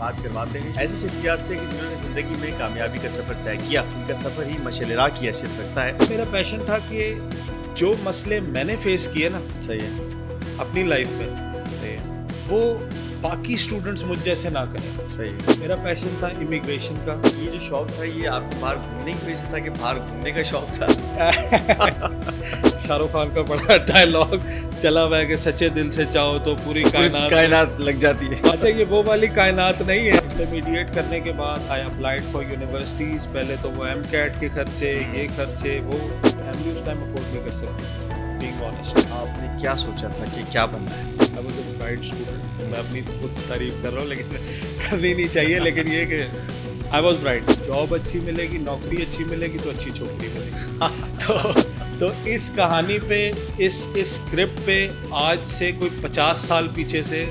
ملاقات کرواتے ہیں ایسی شخصیات سے کہ جنہوں نے زندگی میں کامیابی کا سفر طے کیا. ان کا سفر ہی مشعل راہ کی حیثیت رکھتا ہے. میرا پیشن تھا کہ جو مسئلے میں نے فیس کیے نا صحیح ہے. اپنی لائف میں صحیح ہے. وہ باقی اسٹوڈنٹس مجھ جیسے نہ کریں. صحیح ہے. میرا پیشن تھا امیگریشن کا. یہ جو شوق تھا یہ آپ کو باہر گھومنے کی وجہ سے تھا کہ باہر گھومنے کا شوق تھا؟ شاہ رخ خان کا بڑا ڈائلاگ چلا ہوا ہے کہ سچے دل سے چاہو تو پوری کائنات لگ جاتی ہے. اچھا یہ وہ والی کائنات نہیں ہے. انٹرمیڈیٹ کرنے کے بعد آئی اپلائیڈ فار یونیورسٹیز. پہلے تو وہ ایم کیٹ کے خرچے یہ خرچے وہ فیملی اس ٹائم افورڈ نہیں کر سکتی. Being honest. آپ نے کیا سوچا تھا کہ کیا بننا ہے؟ I was a bright student. میں اپنی خود تعریف کر رہا ہوں لیکن کرنی نہیں چاہیے. لیکن یہ کہ I was bright. جاب اچھی ملے گی, نوکری اچھی ملے گی تو اچھی چھوکری ملے گی. تو اس کہانی پہ اس اسکرپٹ پہ آج سے کوئی 50 سال پیچھے سے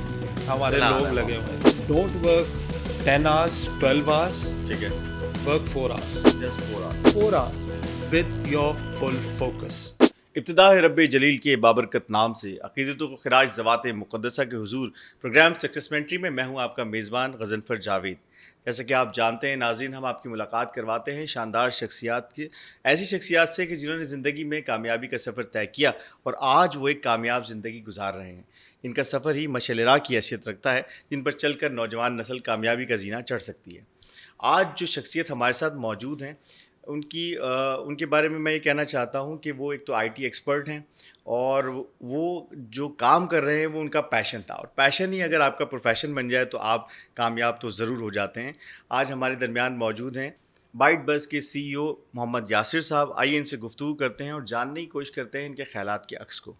ہمارے لوگ لگے ہوئے ہیں. Don't work 10 hours 12 hours. ٹھیک ہے. Work 4 hours. Just 4 hours. 4 hours with your full focus. ابتدا ہے رب جلیل کے بابرکت نام سے. عقیدتوں کو خراج ذوات مقدسہ کے حضور. پروگرام سکسیس مینٹری میں میں ہوں آپ کا میزبان غضنفر جاوید. جیسا کہ آپ جانتے ہیں ناظرین, ہم آپ کی ملاقات کرواتے ہیں شاندار شخصیات کے ایسی شخصیات سے کہ جنہوں نے زندگی میں کامیابی کا سفر طے کیا اور آج وہ ایک کامیاب زندگی گزار رہے ہیں. ان کا سفر ہی مشعل راہ کی حیثیت رکھتا ہے جن پر چل کر نوجوان نسل کامیابی کا زینہ چڑھ سکتی ہے. آج جو شخصیت ہمارے ساتھ موجود ہیں ان کے بارے میں میں یہ کہنا چاہتا ہوں کہ وہ ایک تو آئی ٹی ایکسپرٹ ہیں اور وہ جو کام کر رہے ہیں وہ ان کا پیشن تھا, اور پیشن ہی اگر آپ کا پروفیشن بن جائے تو آپ کامیاب تو ضرور ہو جاتے ہیں. آج ہمارے درمیان موجود ہیں بائٹ بز کے CEO محمد یاسر صاحب. آئیے ان سے گفتگو کرتے ہیں اور جاننے کی کوشش کرتے ہیں ان کے خیالات کے عکس کو.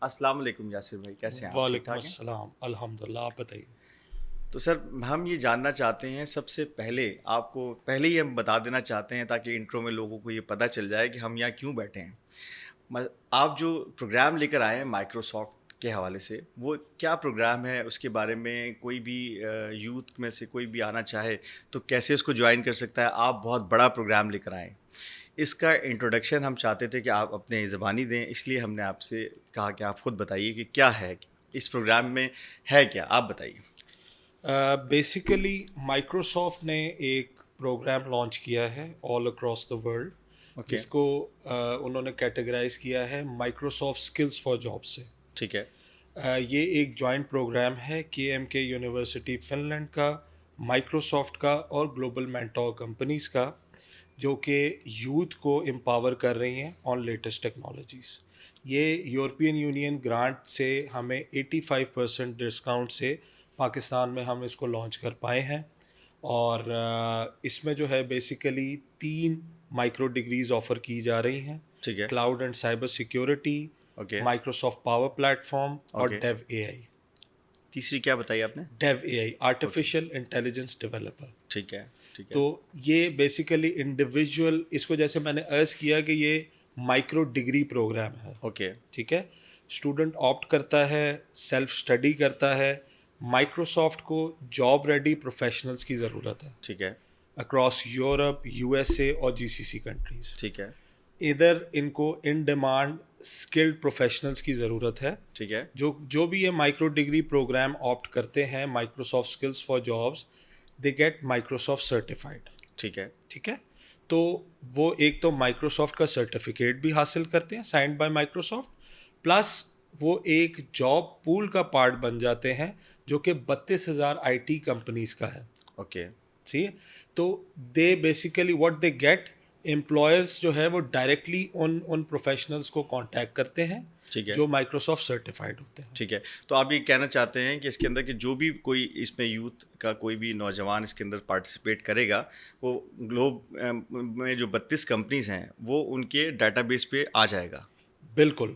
السلام علیکم یاسر بھائی, کیسے ہیں آپ؟ وعلیکم السلام, الحمدللہ. آپ بتائیے. تو سر ہم یہ جاننا چاہتے ہیں سب سے پہلے آپ کو پہلے ہی ہم بتا دینا چاہتے ہیں تاکہ انٹرو میں لوگوں کو یہ پتہ چل جائے کہ ہم یہاں کیوں بیٹھے ہیں. آپ جو پروگرام لے کر آئے ہیں مائکروسافٹ کے حوالے سے, وہ کیا پروگرام ہے؟ اس کے بارے میں کوئی بھی یوتھ میں سے کوئی بھی آنا چاہے تو کیسے اس کو جوائن کر سکتا ہے؟ آپ بہت بڑا پروگرام لے کر آئے ہیں. اس کا انٹروڈکشن ہم چاہتے تھے کہ آپ اپنے زبانی دیں, اس لیے ہم نے آپ سے کہا کہ آپ خود بتائیے کہ کیا ہے اس پروگرام میں, ہے کیا, آپ بتائیے. بیسیکلی مائکروسافٹ نے ایک پروگرام لانچ کیا ہے آل اکراس دا ورلڈ, جس کو انہوں نے کیٹیگرائز کیا ہے مائکروسافٹ اسکلز فار جاب سے. ٹھیک ہے. یہ ایک جوائنٹ پروگرام ہے KMK یونیورسٹی فن لینڈ کا, مائکروسافٹ کا اور گلوبل مینٹور کمپنیز کا, جو کہ یوتھ کو امپاور کر رہی ہیں آن لیٹسٹ ٹیکنالوجیز. یہ یورپین یونین گرانٹ سے ہمیں 85% ڈسکاؤنٹ سے پاکستان میں ہم اس کو لانچ کر پائے ہیں. اور اس میں جو ہے بیسیکلی 3 مائکرو ڈگریز آفر کی جا رہی ہیں. ٹھیک ہے. Cloud and cyber security, Microsoft power plate form اور ڈیو AI. تیسری کیا بتائی آپ نے؟ Due AI, artificial intelligence developer. ٹھیک ہے. تو یہ بیسیکلی انڈیویجول, اس کو جیسے میں نے عرض کیا کہ یہ مائکرو ڈگری پروگرام ہے. اوکے. ٹھیک ہے. اسٹوڈنٹ آپٹ کرتا ہے, سیلف اسٹڈی کرتا ہے. مائکروسافٹ کو جاب ریڈی پروفیشنلز کی ضرورت ہے. ٹھیک ہے. اکراس یورپ, USA اور GCC کنٹریز. ٹھیک ہے. ادھر ان کو ان ڈیمانڈ اسکلڈ پروفیشنلز کی ضرورت ہے. ٹھیک ہے. جو بھی یہ مائکرو ڈگری پروگرام آپٹ کرتے ہیں Microsoft skills for jobs, they get Microsoft certified. ٹھیک ہے. ٹھیک ہے. تو وہ ایک تو مائکروسافٹ کا سرٹیفکیٹ بھی حاصل کرتے ہیں سائنڈ بائی مائکروسافٹ, پلس وہ ایک جاب پول کا پارٹ بن جاتے ہیں جو کہ 32,000 IT کمپنیز کا ہے. اوکے. ٹھیک ہے. تو they basically what they get, employers جو ہے وہ ڈائریکٹلی ان پروفیشنلس کو کانٹیکٹ کرتے ہیں جو مائکروسافٹ سرٹیفائڈ ہوتے ہیں. ٹھیک ہے. تو آپ یہ کہنا چاہتے ہیں کہ اس کے اندر کہ جو بھی کوئی اس میں یوتھ کا کوئی بھی نوجوان اس کے اندر پارٹیسپیٹ کرے گا, وہ گلوب میں جو 32 کمپنیز ہیں وہ ان کے ڈیٹا بیس پہ آ جائے گا. بالکل.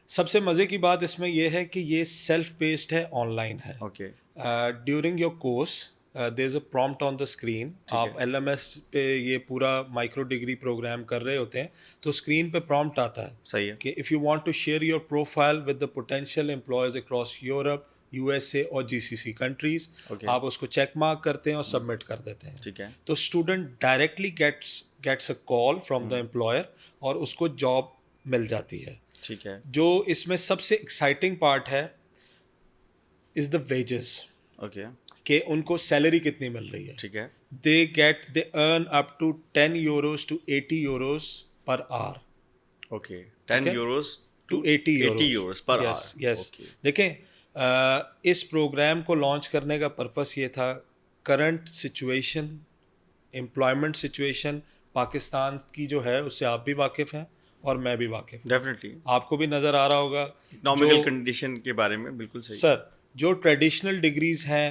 سب سے مزے کی بات اس میں یہ ہے کہ یہ سیلف بیسڈ ہے, آن لائن ہے. Okay. During your course there is a prompt on the screen. آپ LMS پہ یہ پورا مائکرو ڈگری پروگرام کر رہے ہوتے ہیں تو اسکرین پہ پرومپٹ آتا ہے. صحیح ہے. کہ if you want to share your profile with the potential employees across Europe, USA اور GCC کنٹریز, آپ اس کو چیک مارک کرتے ہیں اور سبمٹ کر دیتے ہیں. ٹھیک ہے. تو student directly gets a call from the employer اور اس کو جاب مل جاتی ہے. ٹھیک ہے. جو اس میں سب سے ایکسائٹنگ پارٹ ہے از دا ویجز. اوکے کہ ان کو سیلری کتنی مل رہی ہے. ٹھیک ہے they earn up to 10 euros to 80 euros per hour. Okay 10 euros to 80 euros per yes, hour. yes. Okay. دیکھیں اس پروگرام کو لانچ کرنے کا پرپس یہ تھا current situation employment situation Pakistan کی جو ہے اس سے آپ بھی واقف ہیں اور میں بھی واقف ہوں. ڈیفینیٹلی آپ کو بھی نظر آ رہا ہوگا اکنامیکل کنڈیشن کے بارے میں بالکل صحیح. سر جو ٹریڈیشنل ڈگریز ہیں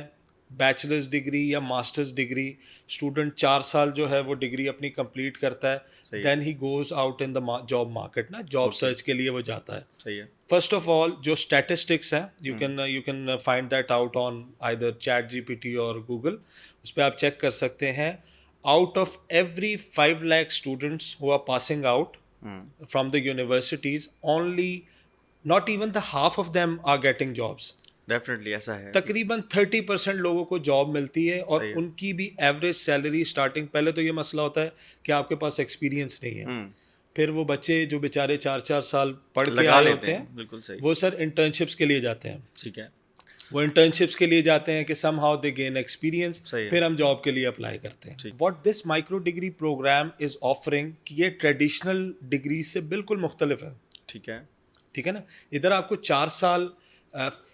بیچلرز ڈگری یا ماسٹرز ڈگری اسٹوڈنٹ 4 سال جو ہے وہ ڈگری اپنی کمپلیٹ کرتا ہے then he goes out in the job market نا جاب سرچ کے لیے وہ جاتا ہے. صحیح ہے. فرسٹ آف آل جو اسٹیٹسٹکس ہیں you can find that out on either chat G P T اور گوگل. اس پہ آپ چیک کر سکتے ہیں out of every 5 lakh students who are passing out from the universities only not even the half of them are getting jobs. Definitely ایسا ہے. تقریباً 30% لوگوں کو جاب ملتی ہے اور ان کی بھی ایوریج سیلری اسٹارٹنگ پہلے تو یہ مسئلہ ہوتا ہے کہ آپ کے پاس ایکسپیرینس نہیں ہے. پھر وہ بچے جو بیچارے 4 سال پڑھ کے آئے ہوتے ہیں بالکل صحیح وہ سر انٹرنشپس کے لیے جاتے ہیں. ٹھیک ہے وہ انٹرنشپس کے لیے جاتے ہیں کہ some how they gain experience صحیح ہے. پھر ہم جاب کے لیے اپلائی کرتے ہیں. What this micro degree program is offering کہ یہ ٹریڈیشنل ڈگری سے بالکل مختلف ہے. ٹھیک ہے ٹھیک ہے نا. ادھر آپ کو 4 سال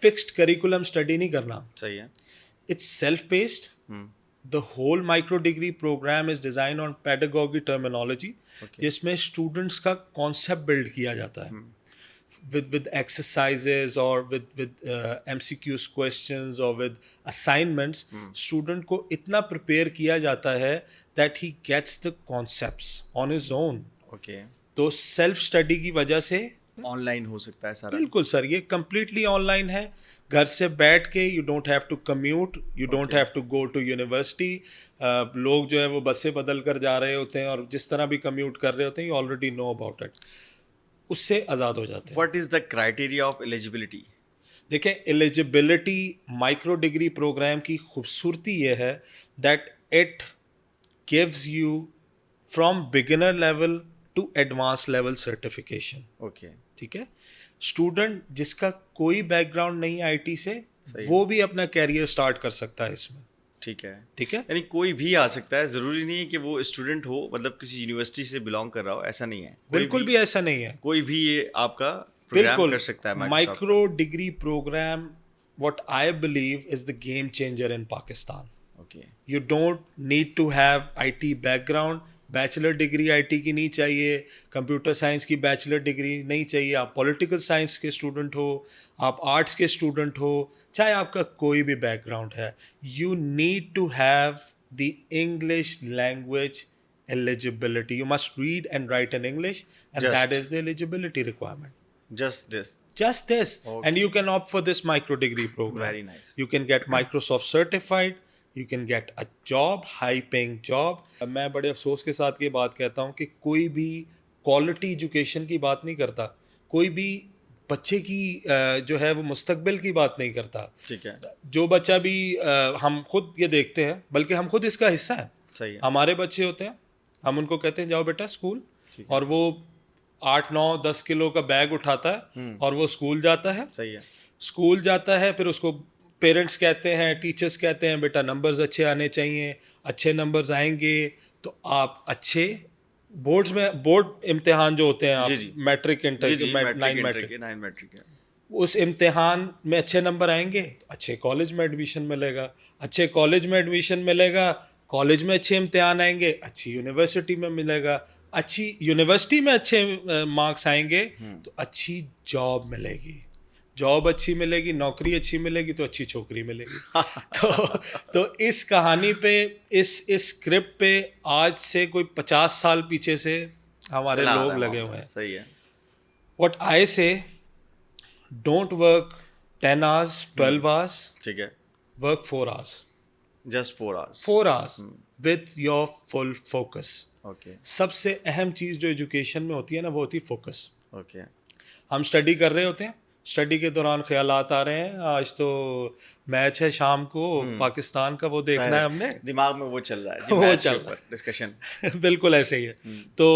فکسڈ کریکولم اسٹڈی نہیں کرنا. صحیح ہے. It's self based. The whole micro degree program is designed on pedagogy terminology جس میں اسٹوڈنٹس کا کانسیپٹ بلڈ کیا جاتا ہے with exercises or with MCQs questions or with assignments. Student کو اتنا پریپیئر کیا جاتا ہے that he gets the concepts on his own. Okay تو سیلف اسٹڈی کی وجہ سے آن لائن ہو سکتا ہے سارا. بالکل سر یہ کمپلیٹلی آن لائن ہے. گھر سے بیٹھ کے you don't have to commute you don't have to go to university. لوگ جو ہے وہ بسیں بدل کر جا رہے ہوتے ہیں اور جس طرح بھی کمیوٹ کر رہے ہوتے ہیں you already know about it. اس سے آزاد ہو جاتے ہیں. What is the criteria of eligibility? دیکھیں ایلیجبلٹی مائکرو ڈگری پروگرام کی خوبصورتی یہ ہے that it gives you from beginner level to advance level certification. Okay ٹھیک ہے. اسٹوڈنٹ جس کا کوئی بیک گراؤنڈ نہیں آئی ٹی سے وہ بھی اپنا کیریئر اسٹارٹ کر سکتا ہے اس میں. ٹھیک ہے. ٹھیک ہے. یعنی کوئی بھی آ سکتا ہے, ضروری نہیں ہے کہ وہ اسٹوڈنٹ ہو, مطلب کسی یونیورسٹی سے بلانگ کر رہا ہو, ایسا نہیں ہے. بالکل بھی ایسا نہیں ہے. کوئی بھی یہ آپ کا پروگرام کر سکتا ہے. Micro degree program what I believe is the game changer in Pakistan. Okay. You don't need to have IT background. Bachelor degree I T کی نہیں چاہیے, کمپیوٹر سائنس کی بیچلر ڈگری نہیں چاہیے. آپ پولیٹیکل سائنس کے اسٹوڈنٹ ہو, آپ arts کے اسٹوڈنٹ ہو, چاہے آپ کا کوئی بھی بیک گراؤنڈ ہے, you need to have the English language eligibility. You must read and write in English and that is the eligibility requirement. Just this. Okay. And you can opt for this micro degree program. Very nice. You can get Microsoft certified. You can get a job, high paying job. میں بڑے افسوس کے ساتھ یہ بات کہتا ہوں کہ کوئی بھی کوالٹی ایجوکیشن کی بات نہیں کرتا, کوئی بھی بچے کی جو ہے وہ مستقبل کی بات نہیں کرتا. ٹھیک ہے. جو بچہ بھی ہم خود یہ دیکھتے ہیں, بلکہ ہم خود اس کا حصہ ہیں. صحیح ہے. ہمارے بچے ہوتے ہیں, ہم ان کو کہتے ہیں جاؤ بیٹا اسکول, اور وہ 8-9-10 کلو کا بیگ اٹھاتا ہے اور وہ اسکول جاتا ہے. صحیح ہے. اسکول جاتا ہے, پھر اس کو پیرنٹس کہتے ہیں, ٹیچرس کہتے ہیں بیٹا نمبرز اچھے آنے چاہیے, اچھے نمبرز آئیں گے تو آپ اچھے بورڈز میں بورڈ امتحان جو ہوتے ہیں میٹرک انٹر میٹرک اس امتحان میں اچھے نمبر آئیں گے تو اچھے کالج میں ایڈمیشن ملے گا, اچھے کالج میں ایڈمیشن ملے گا, کالج میں اچھے امتحان آئیں گے, اچھی یونیورسٹی میں ملے گا, اچھی یونیورسٹی میں اچھے مارکس آئیں گے تو اچھی جاب ملے گی, جاب اچھی ملے گی, نوکری اچھی ملے گی تو اچھی چھوکری ملے گی. تو اس کہانی پہ اس اسکرپٹ پہ آج سے کوئی 50 سال پیچھے سے ہمارے لوگ لگے ہوئے ہیں. صحیح ہے. What I say, don't work 10 hours, 12 hours. ٹھیک ہے. Work 4 hours. Just 4 hours. 4 hours with your full focus. Okay. سب سے اہم چیز جو ایجوکیشن میں ہوتی ہے نا وہ ہوتی ہے فوکس. Okay. ہم اسٹڈی کر رہے ہوتے ہیں, اسٹڈی کے دوران خیالات آ رہے ہیں, آج تو میچ ہے شام کو پاکستان کا, وہ دیکھنا ہے ہم نے, دماغ میں وہ چل رہا ہے, وہ چل رہا ہے ڈسکشن. بالکل ایسے ہی ہے. تو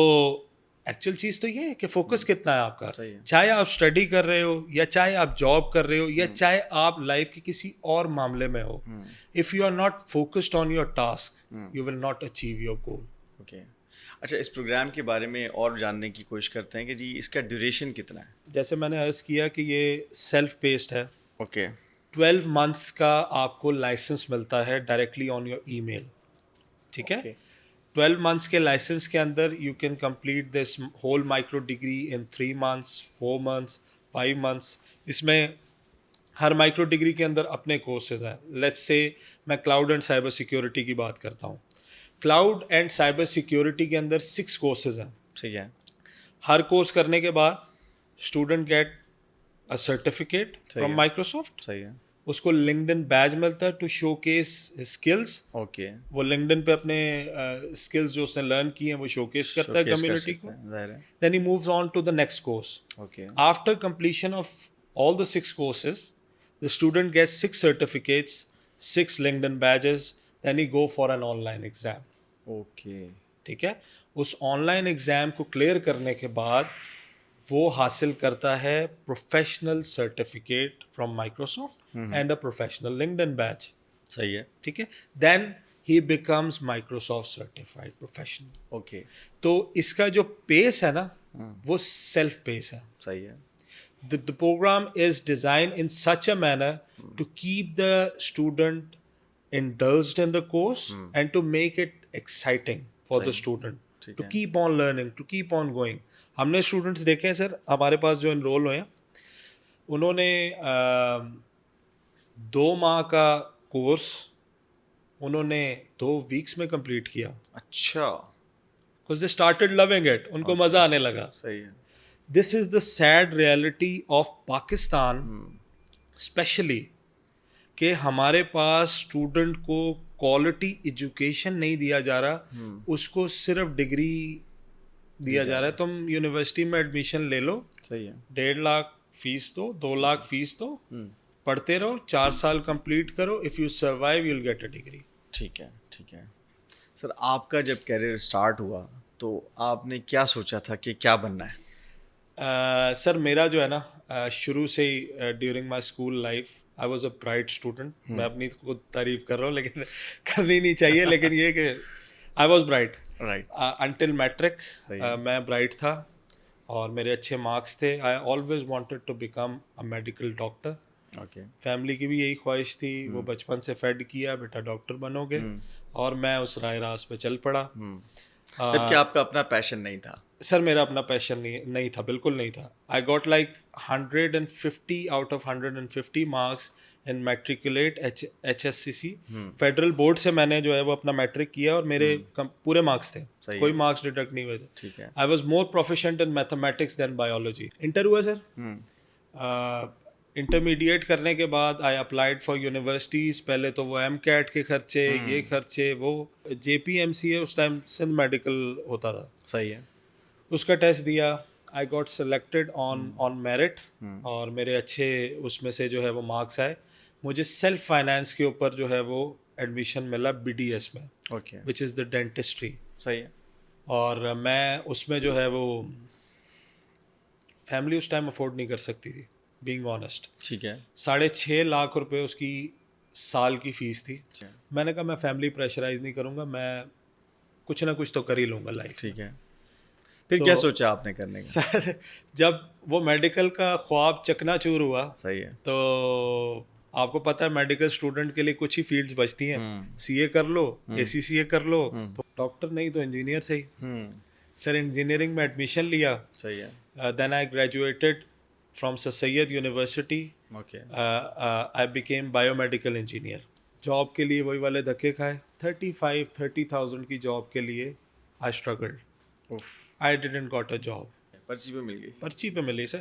ایکچوئل چیز تو یہ ہے کہ فوکس کتنا ہے آپ کا. صحیح ہے. چاہے آپ اسٹڈی کر رہے ہو یا چاہے آپ جاب کر رہے ہو یا چاہے آپ لائف کے کسی اور معاملے میں ہو, if you are not focused on your task you will not achieve your goal. Okay. اچھا, اس پروگرام کے بارے میں اور جاننے کی کوشش کرتے ہیں کہ جی اس کا ڈیوریشن کتنا ہے. جیسے میں نے عرض کیا کہ یہ سیلف پیسڈ ہے. اوکے. 12 months کا آپ کو لائسنس ملتا ہے ڈائریکٹلی آن یور ای میل. ٹھیک ہے. 12 months کے لائسنس کے اندر you can complete this whole micro degree in 3 months, 4 months, 5 months. اس میں ہر مائکرو ڈگری کے اندر اپنے کورسز ہیں. لیٹس سے میں کلاؤڈ اینڈ سائبر سیکیورٹی کی بات کرتا ہوں. کلاؤڈ اینڈ سائبر سیکیورٹی کے اندر 6 کورسز ہیں. ٹھیک ہے. ہر کورس کرنے کے بعد student get a certificate from Microsoft. صحیح ہے. اس کو لنکڈن بیج ملتا ہے to showcase skills. Okay. وہ لنکڈن پہ اپنے اسکلس جو اس نے لرن کی ہیں وہ شو کیس کرتا ہے کمیونٹی کو. Then he moves on to the next course. Okay. After completion of all the 6 courses the student gets 6 certificates, 6 LinkedIn badges, then he go for an online exam. Okay. ٹھیک ہے. اس online exam کو clear کرنے کے بعد وہ حاصل کرتا ہے professional certificate from Microsoft and a professional LinkedIn badge. صحیح ہے. ٹھیک ہے. Then he becomes Microsoft certified professional. Okay. تو اس کا جو پیس ہے نا وہ سیلف پیس ہے. صحیح ہے. The program is designed in such a manner to keep the student indulged in the course and to make it exciting for the student to keep on learning, to keep on going. ہم نے students دیکھے ہیں سر ہمارے پاس جو انرول ہوئے ہیں, انہوں نے 2 ماہ کا کورس انہوں نے 2 weeks میں کمپلیٹ کیا. اچھا. because they started loving it, ان کو مزہ آنے لگا. صحیح ہے. This is the sad reality of Pakistan, especially کہ ہمارے پاس اسٹوڈنٹ کو کوالٹی ایجوکیشن نہیں دیا جا رہا, اس کو صرف ڈگری دیا جا رہا ہے. تم یونیورسٹی میں ایڈمیشن لے لو, صحیح ہے. 1.5 lakh فیس دو, 2 lakh فیس دو, پڑھتے رہو, 4 سال کمپلیٹ کرو. If you survive you will get a degree. ٹھیک ہے. ٹھیک ہے. سر آپ کا جب کیریئر اسٹارٹ ہوا تو آپ نے کیا سوچا تھا کہ کیا بننا ہے؟ سر میرا جو ہے نا شروع سے ہی during my school life I was a bright student. میں اپنی خود تعریف کر رہا ہوں لیکن کرنی نہیں چاہیے, لیکن یہ کہ I was bright right until matric. میں برائٹ تھا اور میرے اچھے مارکس تھے. I always wanted to become a medical doctor. Okay. Family کی بھی یہی خواہش تھی, وہ بچپن سے فیڈ کیا بیٹا ڈاکٹر بنو گے, اور میں اس رائے راست پہ چل پڑا. جبکہ آپ کا اپنا پیشن نہیں تھا. سر میرا اپنا پیشن نہیں تھا, بالکل نہیں تھا. I got like 150 out of 150 marks in matriculate HSCC federal board سے. میں نے جو ہے وہ اپنا میٹرک کیا اور میرے پورے مارکس تھے, کوئی مارکس ڈیڈکٹ نہیں ہوئے تھے. ٹھیک ہے. I was more proficient in mathematics than biology. Inter ہوا سر. انٹرمیڈیٹ کرنے کے بعد آئی اپلائیڈ فار یونیورسٹیز. پہلے تو وہ MCAT کے خرچے, یہ خرچے, وہ JPMCA اس ٹائم سندھ میڈیکل ہوتا تھا. صحیح ہے. اس کا ٹیسٹ دیا. I got selected on merit, اور میرے اچھے اس میں سے جو ہے وہ مارکس آئے. مجھے سیلف فائنینس کے اوپر جو ہے وہ ایڈمیشن ملا BDS میں, اوکے, وچ از دا ڈینٹسٹری. صحیح ہے. اور میں اس میں جو ہے وہ فیملی اس ٹائم افورڈ نہیں کر سکتی تھی, بینگ آنیسٹ. ٹھیک ہے. 6.5 لاکھ روپے اس کی سال کی فیس تھی. میں نے کہا میں فیملی پریشرائز نہیں کروں گا, میں کچھ نہ کچھ تو کر ہی لوں گا لائف. ٹھیک ہے. پھر کیا سوچا آپ نے کرنے کا؟ سر جب وہ میڈیکل کا خواب چکنا چور ہوا, صحیح ہے, تو آپ کو پتہ ہے میڈیکل اسٹوڈنٹ کے لیے کچھ ہی فیلڈز بچتی ہیں. CA کر لو, ACCA کر لو, تو ڈاکٹر نہیں تو انجینئر سے ہی. سر انجینئرنگ میں ایڈمیشن لیا. صحیح ہے. Then I graduated from Sir Syed University. Okay. I became biomedical engineer. Job کے لیے وہی والے دھکے کھائے. 30,000 کی جاب کے لیے آئی struggled. I didn't got a job. پرچی پہ مل گئی. پرچی پہ ملی سر.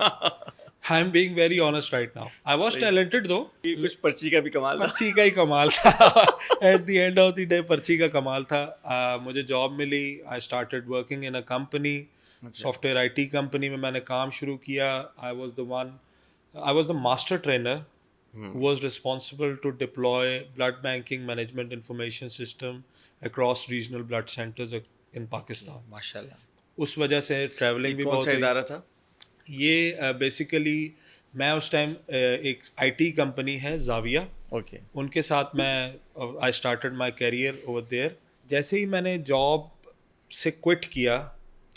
I am being very honest right now. I was talented though. کچھ پرچی کا بھی کمال تھا. پرچی کا ہی کمال تھا. At the end of the day پرچی کا کمال تھا. مجھے جاب ملی. I started working in a company. Soft where IT company میں نے کام شروع کیا. I was the master trainer who was responsible to deploy blood banking management information system across regional blood centers in Pakistan. ماشاء اللہ. اس وجہ سے travelling بھی کون بہت سا ہوئی. ادارہ تھا؟ یہ بیسیکلی میں اس ٹائم ایک آئی ٹی کمپنی ہے زاویہ, اوکے. ان کے ساتھ میں I started my career over there. جیسے ہی میں نے جاب سے کوئٹ کیا,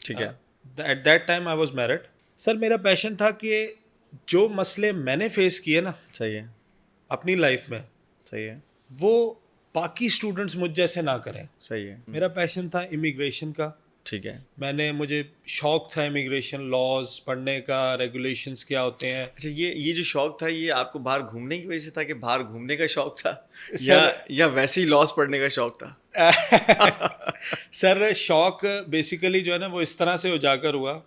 ٹھیک ہے. At that time I was married. Sir میرا پیشن تھا کہ جو مسئلے میں نے فیس کیے نا صحیح ہے. اپنی لائف میں, صحیح ہے. وہ باقی اسٹوڈنٹس مجھ جیسے نہ کریں. صحیح ہے. میرا پیشن تھا امیگریشن کا. ٹھیک ہے. مجھے شوق تھا امیگریشن لاز پڑھنے کا, ریگولیشنس کیا ہوتے ہیں. اچھا, یہ جو شوق تھا یہ آپ کو باہر گھومنے کی وجہ سے تھا کہ باہر گھومنے کا شوق تھا, یا ویسے ہی لاس پڑھنے کا شوق تھا؟ سر شوق بیسیکلی جو ہے نا وہ اس طرح سے اجاگر ہوا.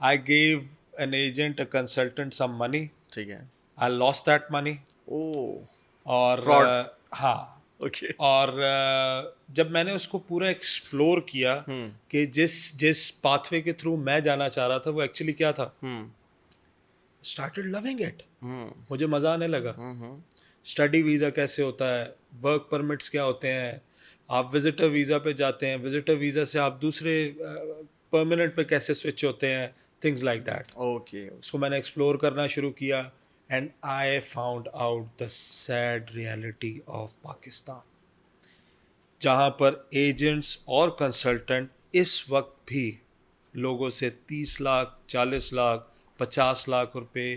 I gave an agent, a consultant some money. ٹھیک ہے. I lost that money. اور ہاں, اوکے. اور جب میں نے اس کو پورا ایکسپلور کیا کہ جس پاتھ وے کے تھرو میں جانا چاہ رہا تھا وہ ایکچولی کیا تھا, اسٹارٹڈ لوننگ اٹ. مجھے مزہ آنے لگا. اسٹڈی ویزا کیسے ہوتا ہے, ورک پرمٹس کیا ہوتے ہیں, آپ وزٹر ویزا پہ جاتے ہیں, وزٹر ویزا سے آپ دوسرے پرماننٹ پہ کیسے سوئچ ہوتے ہیں, تھنگز لائک دیٹ. اوکے. اس کو میں نے ایکسپلور کرنا شروع کیا. And I found out the sad reality of Pakistan, جہاں پر ایجنٹس اور کنسلٹنٹ اس وقت بھی لوگوں سے 30 لاکھ 40 لاکھ 50 لاکھ روپے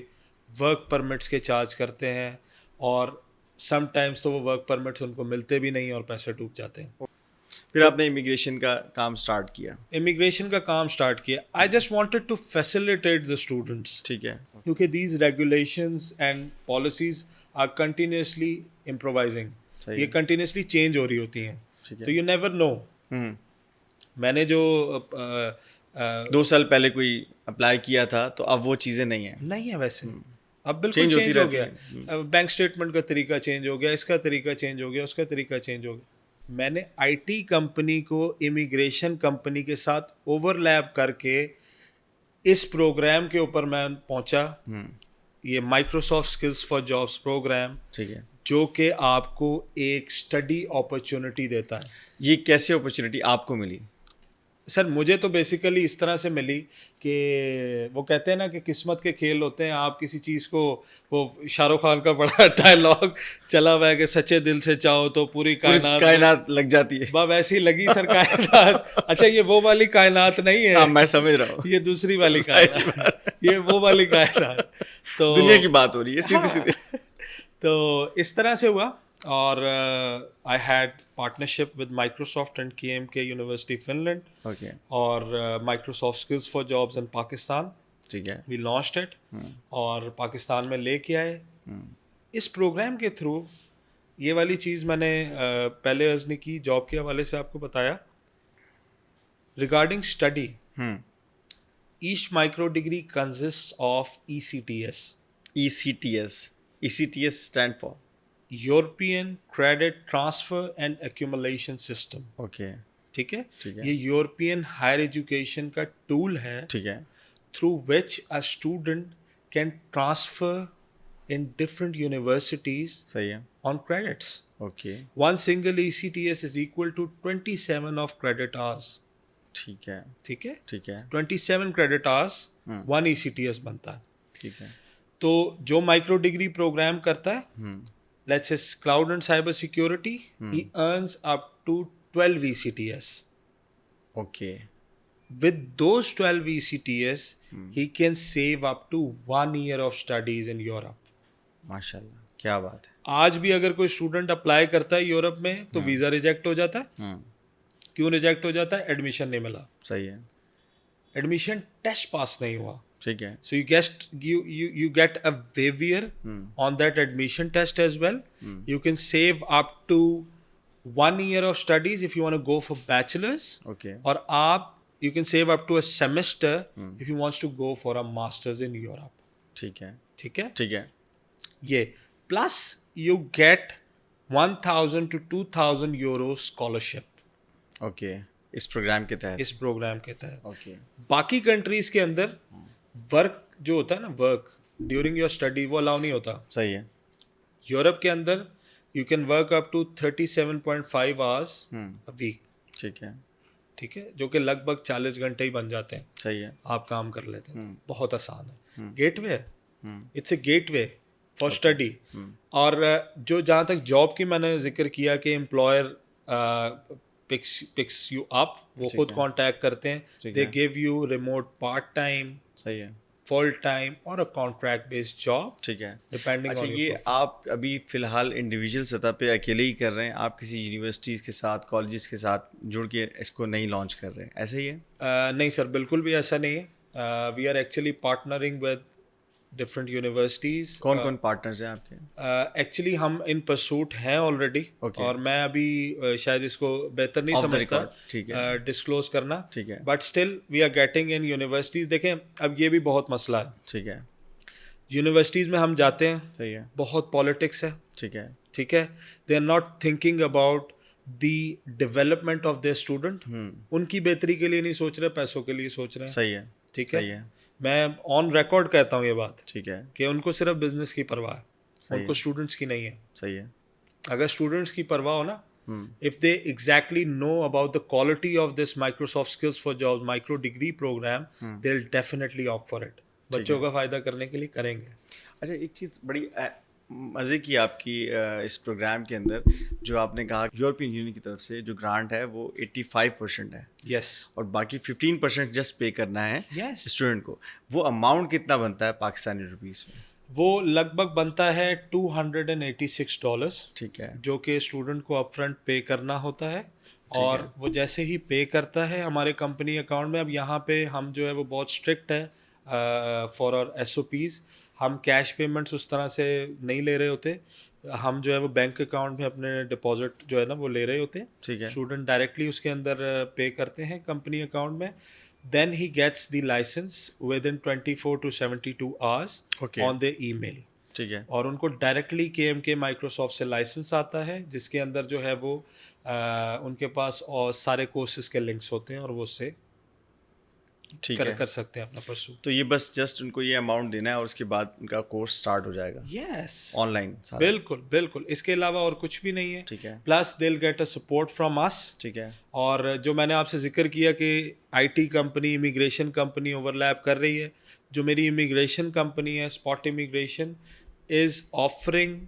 ورک پرمٹس کے چارج کرتے ہیں, اور سم ٹائمس تو وہ ورک پرمٹس ان کو ملتے بھی نہیں اور پیسے ڈوب جاتے ہیں. پھر آپ نے امیگریشن کا کام سٹارٹ کیا؟ امیگریشن کا کام سٹارٹ کیا. I just wanted to facilitate the students. ٹھیک ہے. کیونکہ these regulations and policies are continuously improvising. یہ کنٹینیوسلی چینج ہو رہی ہوتی ہیں, تو یو نیور نو. میں نے جو 2 سال پہلے کوئی اپلائی کیا تھا تو اب وہ چیزیں نہیں ہیں ویسے. اب بالکل چینج ہو گیا. بینک اسٹیٹمنٹ کا طریقہ چینج ہو گیا, اس کا طریقہ چینج ہو گیا, اس کا طریقہ چینج ہو گیا. میں نے آئی ٹی کمپنی کو امیگریشن کمپنی کے ساتھ اوور لیپ کر کے اس پروگرام کے اوپر میں پہنچا. یہ Microsoft skills for jobs program, ٹھیک ہے, جو کہ آپ کو ایک اسٹڈی اپرچونٹی دیتا ہے. یہ کیسے اپرچونٹی آپ کو ملی؟ سر مجھے تو بیسیکلی اس طرح سے ملی کہ وہ کہتے ہیں نا کہ قسمت کے کھیل ہوتے ہیں. آپ کسی چیز کو, وہ شاہ رخ خان کا بڑا ڈائلاگ چلا ہوا ہے کہ سچے دل سے چاہو تو پوری کائنات لگ جاتی ہے. بس ویسی لگی سر کائنات. اچھا یہ وہ والی کائنات نہیں ہے, میں سمجھ رہا ہوں, یہ دوسری والی کائنات, یہ وہ والی کائنات. تو دنیا کی بات ہو رہی ہے سیدھی سیدھی. تو اس طرح سے ہوا. اور I had partnership with Microsoft and KMK university Finland, اور Microsoft skills for jobs in Pakistan. ٹھیک ہے. وی لانچڈ اٹ اور پاکستان میں لے کے آئے. اس پروگرام کے تھرو یہ والی چیز میں نے پہلے عرض نہیں کی, جاب کے حوالے سے آپ کو بتایا. Regarding study, each micro degree consist of ECTS. ECTS stand for European credit transfer and accumulation system. Okay. ٹھیک ہے. یہ یورپین ہائر ایجوکیشن کا ٹول ہے, ٹھیک ہے, through which a student can transfer in different universities. صحیح ہے. On credits. Okay. One single ECTS is equal to 27 of credit hours. ٹھیک ہے. ٹھیک ہے. ٹھیک ہے. 27 کریڈٹ آورس 1 ECTS بنتا ہے. ٹھیک ہے. تو جو مائکرو ڈگری پروگرام کرتا ہے, let's say cloud and cyber security, he earns up to 12 ECTS. Okay. With those 12 ECTS, he can save up to 1 year of studies in Europe. ماشاءاللہ, کیا بات ہے. آج بھی اگر کوئی اسٹوڈنٹ اپلائی کرتا ہے یورپ میں تو ویزا ریجیکٹ ہو جاتا ہے. کیوں ریجیکٹ ہو جاتا ہے؟ ایڈمیشن نہیں ملا. صحیح ہے. ایڈمیشن ٹیسٹ پاس نہیں ہوا. ٹھیک ہے. So you get a waiver on that admission test as well. You can save up to 1 year of studies if you want to go for bachelor's. Okay. Or you can save up to a semester if you want to go for a master's in Europe. ٹھیک ہے. ٹھیک ہے. ٹھیک ہے. یہ plus you get 1,000 to 2,000 euro scholarship. Okay. اس program کے تحت. اس پروگرام کے تحت. اوکے. باقی کنٹریز کے اندر ورک جو ہوتا ہے نا, ورک ڈیورنگ یور اسٹڈی, وہ الاؤ نہیں ہوتا. صحیح ہے. یورپ کے اندر you can work up to 37.5 hours a week. ٹھیک ہے. ٹھیک ہے, جو کہ لگ بھگ 40 گھنٹے ہی بن جاتے ہیں, صحیح ہے. آپ کام کر لیتے ہیں, بہت آسان ہے. گیٹ وے ہے, it's a gateway for study. اور جو جہاں تک جاب کی میں نے ذکر کیا کہ امپلائر پکس یو اپ, وہ خود کانٹیکٹ کرتے ہیں, they give you remote part time, صحیح ہے, فل ٹائم اور اے کانٹریکٹ بیسڈ جاب. ٹھیک ہے. ڈپینڈنگ اچھا, آن یہ آپ ابھی فی الحال انڈیویجول سطح پہ اکیلے ہی کر رہے ہیں, آپ کسی یونیورسٹیز کے ساتھ, کالجز کے ساتھ جڑ کے اس کو نہیں لانچ کر رہے ہیں, ایسا ہی ہے؟ نہیں سر, بالکل بھی ایسا نہیں ہے. We are actually partnering with different universities. کون کون پارٹنرز ہیں آپ کے؟ ایکچولی ہم ان پرسوٹ ہیں آلریڈی, اور میں ابھی شاید اس کو بہتر نہیں سمجھتا ڈسکلوز کرنا, ٹھیک ہے, but still we are getting in universities. دیکھیں اب یہ بھی بہت مسئلہ ہے. ٹھیک ہے, یونیورسٹیز میں ہم جاتے ہیں, صحیح ہے, بہت پالیٹکس ہے. ٹھیک ہے, ٹھیک ہے, they are not thinking about the development of their student. ان کی بہتری کے لیے نہیں سوچ رہے, پیسوں کے لیے سوچ رہے ہیں. صحیح ہے, ٹھیک ہے, میں آن ریکارڈ کہتا ہوں یہ بات, ٹھیک ہے, کہ ان کو صرف بزنس کی پرواہ ہے, ان کو اسٹوڈنٹس کی نہیں ہے. صحیح ہے. اگر اسٹوڈنٹس کی پرواہ ہو نا, if they exactly know about the quality of this Microsoft Skills for Jobs micro degree program, they'll definitely opt for it. بچوں کا فائدہ کرنے کے لیے کریں گے. اچھا, ایک چیز بڑی مزے کی آپ کی اس پروگرام کے اندر جو آپ نے کہا یورپین یونین کی طرف سے جو گرانٹ ہے وہ 85% ہے. یس. اور باقی 15% جسٹ پے کرنا ہے اسٹوڈنٹ کو. وہ اماؤنٹ کتنا بنتا ہے پاکستانی روپیز میں؟ وہ لگ بھگ بنتا ہے $286. ٹھیک ہے, جو کہ اسٹوڈنٹ کو اپ فرنٹ پے کرنا ہوتا ہے, اور وہ جیسے ہی پے کرتا ہے ہمارے کمپنی اکاؤنٹ میں. اب یہاں پہ ہم جو ہے وہ بہت اسٹرکٹ ہے فار اور SOPs. ہم کیش پیمنٹس اس طرح سے نہیں لے رہے ہوتے, ہم جو ہے وہ بینک اکاؤنٹ میں اپنے ڈپازٹ جو ہے نا وہ لے رہے ہوتے ہیں. ٹھیک ہے, اسٹوڈنٹ ڈائریکٹلی اس کے اندر پے کرتے ہیں کمپنی اکاؤنٹ میں. Then he gets the license within 24 to 72 hours on their email. ٹھیک ہے, اور ان کو ڈائریکٹلی KMK مائکروسافٹ سے لائسنس آتا ہے, جس کے اندر جو ہے وہ ان کے پاس اور سارے کورسز کے لنکس ہوتے ہیں, اور وہ اس سے کر سکتے ہیں اپنا پرسو. تو یہ بس جسٹ ان کو یہ اماؤنٹ دینا ہے اور اس کے بعد ان کا کورس اسٹارٹ ہو جائے گا. یس, آن لائن. بالکل بالکل, اس کے علاوہ اور کچھ بھی نہیں ہے. ٹھیک ہے, plus they will get a support from us. ٹھیک ہے, اور جو میں نے آپ سے ذکر کیا کہ IT company immigration company overlap لیپ کر رہی ہے, جو میری امیگریشن کمپنی ہے spot immigration is offering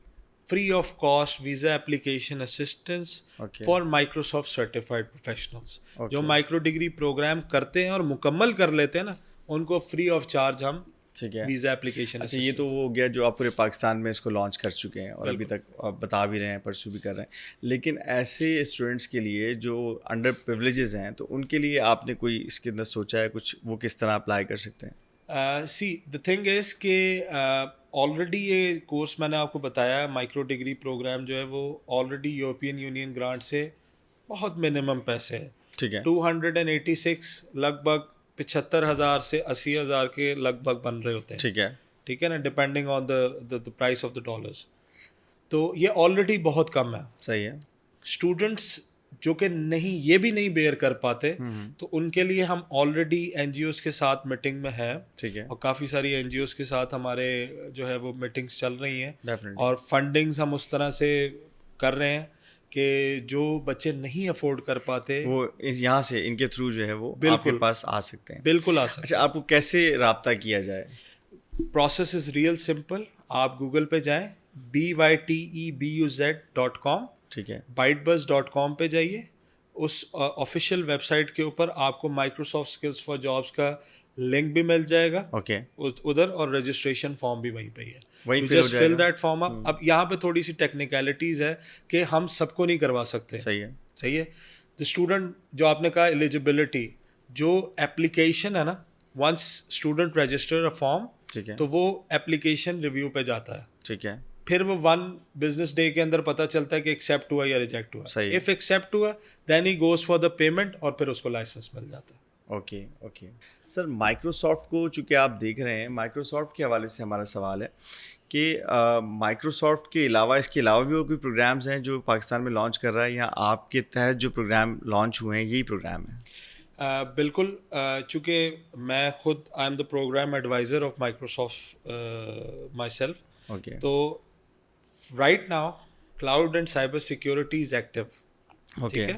free of cost visa application assistance for Microsoft certified professionals. جو مائکرو ڈگری پروگرام کرتے ہیں اور مکمل کر لیتے ہیں نا, ان کو فری آف چارج ہم ویزا اپلیکیشن. اچھا, یہ تو وہ گیا جو آپ پورے پاکستان میں اس کو لانچ کر چکے ہیں اور ابھی تک آپ بتا بھی رہے ہیں, پرسو بھی کر رہے ہیں. لیکن ایسے اسٹوڈنٹس کے لیے جو انڈر پریولیجز ہیں, تو ان کے لیے آپ نے کوئی اس کے اندر سوچا ہے کچھ, وہ کس طرح اپلائی کر سکتے ہیں؟ سی دا تھنگ از کہ آلریڈی یہ کورس میں نے آپ کو بتایا, مائکرو ڈگری پروگرام جو ہے وہ آلریڈی یورپین یونین گرانٹ سے بہت منیمم پیسے ہے. ٹھیک ہے, 286 لگ بھگ 75,000 سے 80,000 کے لگ بھگ بن رہے ہوتے ہیں. ٹھیک ہے, ٹھیک ہے نا, depending on the price of the dollars. تو یہ آلریڈی بہت کم ہے. صحیح ہے. اسٹوڈنٹس جو کہ نہیں, یہ بھی نہیں بیئر کر پاتے, تو ان کے لیے ہم آلریڈی NGOs کے ساتھ میٹنگ میں ہیں. ٹھیک ہے, اور کافی ساری NGOs کے ساتھ ہمارے جو ہے وہ میٹنگس چل رہی ہیں, اور فنڈنگز ہم اس طرح سے کر رہے ہیں کہ جو بچے نہیں افورڈ کر پاتے وہ یہاں سے ان کے تھرو جو ہے وہ آپ کے پاس آ سکتے ہیں. بالکل آ سکتے ہیں. اچھا, آپ کو کیسے رابطہ کیا جائے؟ Process is real simple. آپ گوگل پہ جائیں, bytebuz.com. ٹھیک ہے, bytebuzz.com پہ جائیے, اس آفیشیل ویب سائٹ کے اوپر آپ کو مائکروسافٹ اسکلس فار جابس کا لنک بھی مل جائے گا اوکے ادھر, اور رجسٹریشن فارم بھی وہیں پہ ہی ہے. جسٹ فل دیٹ فارم اپ. اب یہاں پہ تھوڑی سی ٹیکنیکلٹیز ہے کہ ہم سب کو نہیں کروا سکتے. صحیح ہے, صحیح ہے. دا اسٹوڈنٹ جو آپ نے کہا ایلیجیبلٹی, جو اپلیکیشن ہے نا, once student register a form, ٹھیک ہے, تو وہ اپلیکیشن ریویو پہ جاتا ہے. ٹھیک ہے, پھر وہ 1 بزنس ڈے کے اندر پتہ چلتا ہے کہ ایکسیپٹ ہوا یا ریجیکٹ ہوا. اف ایکسیپٹ ہوا then he goes for the payment, اور پھر اس کو لائسنس مل جاتا ہے. Okay okay. سر, مائکروسافٹ کو چونکہ آپ دیکھ رہے ہیں, مائکروسافٹ کے حوالے سے ہمارا سوال ہے کہ مائکروسافٹ کے علاوہ اس کے علاوہ بھی وہ کوئی پروگرامز ہیں جو پاکستان میں لانچ کر رہا ہے, یا آپ کے تحت جو پروگرام لانچ ہوئے ہیں یہی پروگرام ہے؟ بالکل, چونکہ میں خود I am the program advisor of Microsoft myself. Okay, تو right now cloud and cyber security is active. ٹھیک ہے,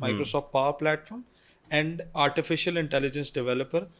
Microsoft Power Platform and Artificial Intelligence Developer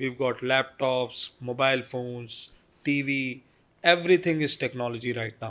We've got laptops, mobile phones, TV, everything is technology right now.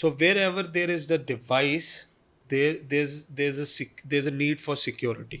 So wherever there is the device, there's a need for security.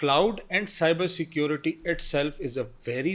cloud and cyber security itself is a very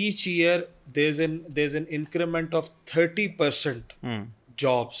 Each year there's an increment of 30% jobs.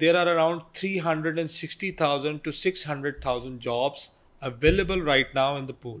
There are around 360,000 to 600,000 jobs available right now in the pool.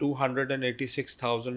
286,000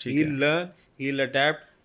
he'll learn, he'll adapt.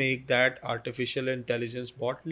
make that artificial intelligence bot